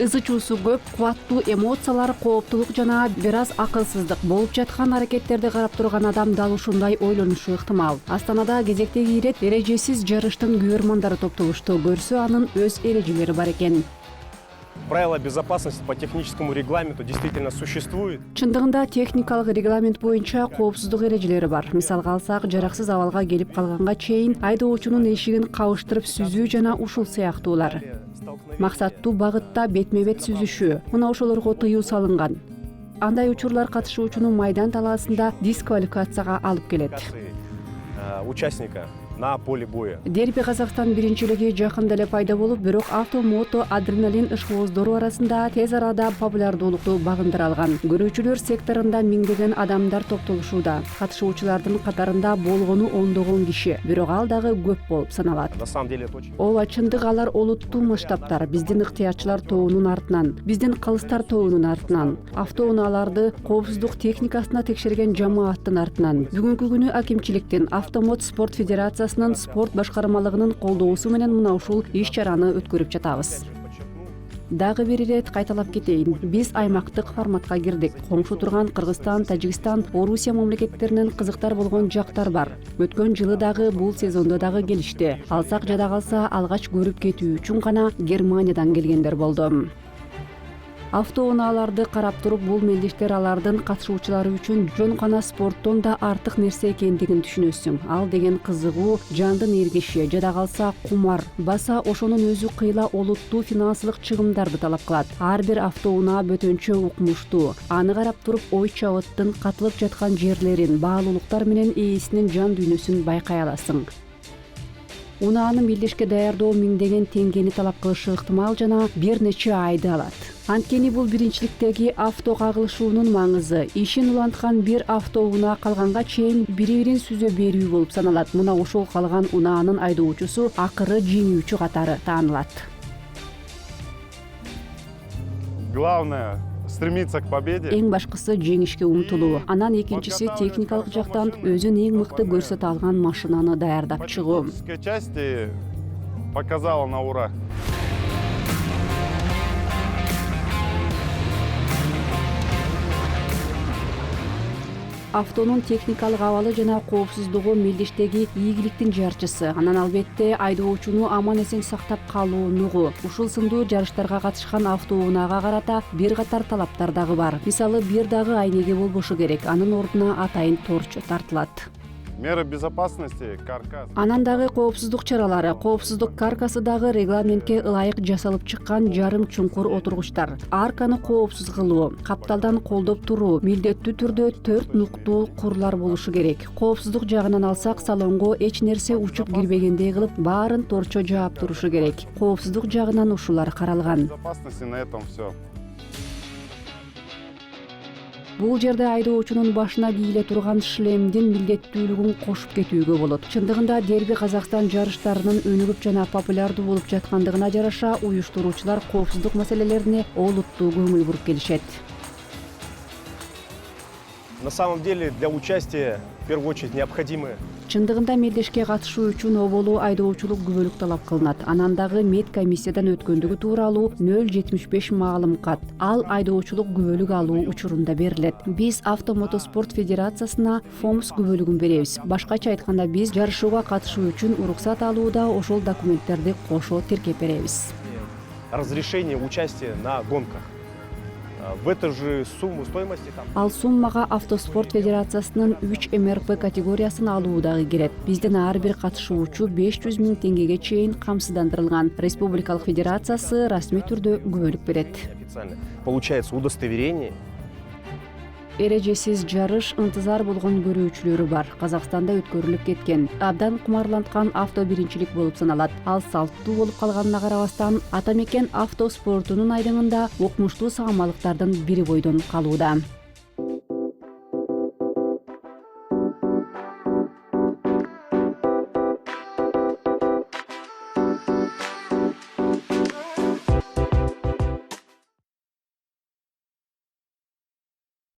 Ызы чуусу көп, кубаттуу эмоциялар, кооптулук жана бир аз акылсыздык болуп жаткан аракеттерди карап турган адам дал ушундай ойлонушу ыктымал. Астанада кезектеги ирет эрежесиз жарыштын күйөрмандары топтолушту. Көрсө анын өз эрежелери бар экен. Правила безопасности по техническому регламенту действительно существует. Чындыгында техникалык регламент боюнча коопсуздук эрежелери бар. Мисалга алсак, жараксыз абалга келип калганга чейин айдоочунун эшигин кабыштырып сүзүү жана ушул сыяктуулар. Максаттуу багытта бетме-бет сүзүшүү, мына ошолорго тыюу салынган. Андай учурлар катышуучуну майдан талаасында дисквалификацияга алып келет. Участника на поле боя. Дерби Казакстан биринчилиги жакында эле пайда болуп, бирок авто-мото адреналин ишкооздору арасында тез арада популярдуулукту багындыра алган. Көрүүчүлөр секторунда миңдеген адамдар топтолушууда. Катышуучулардын катарында болгону ондогон киши, бирок ал дагы көп болуп саналат. На самом деле это очень... Ооба, чындык алар олуттуу масштабтар. Биздин ыктыярчылар тобунун артынан, биздин кылыстар тобунун артынан, автоунааларды коопсуздук техникасына текшерген жамааттын артынан. Бүгүнкү күнү акимчиликтин, Автомот спорт федерациясынын спорт башкармалыгынын колдоосу менен мына ушул иш-чараны өткөрүп жатабыз. Дагы бир ирет кайталап кетейин. Биз аймактык форматка кирдик. Коңшу турган Кыргызстан, Тажикстан, Орусия мамлекеттеринен кызыктар болгон жактар бар. Өткөн жылы дагы, бул сезондо дагы келишти. Алсак жада калса, алгач көрүп кетүү үчүн гана Германиядан келгендер болду. Автоунааларды карап туруп, бул мелдештер алардын катышуучулары үчүн жөн гана спорттон да артык нерсе экендигин түшүнөсүң. Ал деген кызыгуу, жандын эргиши, жада калса кумар, баса ошонун өзү кыйла олуттуу финансылык чыгымдарды талап кылат. Ар бир автоунаа бөтөнчө укмуштуу. Аны карап туруп, ой чабыттын катылып жаткан жерлерин, баалуулуктар менен ээсинин жан дүйнөсүн байкай аласың. Унааны мелдешке даярдоо миңдеген теңгени талап кылышы ыктымал жана бир нече айды алат. Анткени бул биринчиликтеги авто кагылышуунун маңызы ишин уланткан бир автоунаа калганга чейин бири-бирин сүзө берүү болуп саналат. Мына ошол калган унаанын айдоочусу акыры жеңүүчү катары таанылат. Главное стремиться к победе. Эң башкысы жеңишке умтулуу. Анан экинчиси техникалык жактан өзүн эң мыкты көрсөтө алган машинаны даярдап чыгуу. Части показала на ура. Автонун техникалык абалы жана коопсуздугу мелдештеги ийгиликтин жарчысы. Анан албетте айдоочуну аман эсен сактап калууну. Ушул сындуу жарыштарга катышкан автоунаага карата бир катар талаптар дагы бар. Мисалы, бир дагы айнеге болбошу керек. Анын ордуна атайын торч тартылат. Меры безопасности, каркас. Анан дагы коопсуздук чаралары, коопсуздук каркасы дагы регламентке ылайык жасалып чыккан жарым чуңкур отургучтар. Арканы коопсуз кылуу, капталдан колдоп туруу, милдеттүү түрдө 4 нуктуу курлар болушу керек. Коопсуздук жагынан алсак, салонго эч нерсе учуп кирбегендей кылып, баарын торчо жаап турушу керек. Коопсуздук жагынан ушулар каралган. Безопасности на этом все. Бул жерде айдоочунун башына кийиле турган шлемдин милдеттүүлүгүн кошуп кетүүгө болот. Чындыгында Дерби Казакстан жарыштарынын өнүгүп жана популярдуу болуп жаткандыгына жараша уюштуруучулар коопсуздук маселелерине олуттуу көңүл буруп келишет. На самом деле для участия в первую очередь необходимы. Чындыгында мелдешке катышуу үчүн оболу айдоочулук күбөлүк талап кылынат. Анан дагы мед комиссиядан өткөндүгү тууралуу 075 маалымкат. Ал айдоочулук күбөлүк алуу учурунда берилет. Биз Автомотоспорт федерациясына ФОМС күбөлүгүн беребиз. Башкача айтканда, биз жарышууга катышуу үчүн уруксат алууда ошол документтерди кошо тиркеп беребиз. Разрешение участия на гонках. В эту же сумму стоимости там. Ал суммага Автоспорт федерациясынын 3 МРП категориясын алуу дагы кирет. Биздин ар бир катышуучу 500 000 теңгеге чейин камсыздандырылган. Республикалык федерациясы расмий түрдө күбөлүк берет. Получается удостоверение. Эрежесиз жарыш ынтызар болгон көрүүчүлөрү бар. Казакстанда өткөрүлүп кеткен. Абдан кумарланткан авто биринчилик болуп саналат. Ал салттуу болуп калганына карабастан, ата мекен авто спортунун айдыңында укмуштуу саамалыктардын бири бойдон калууда.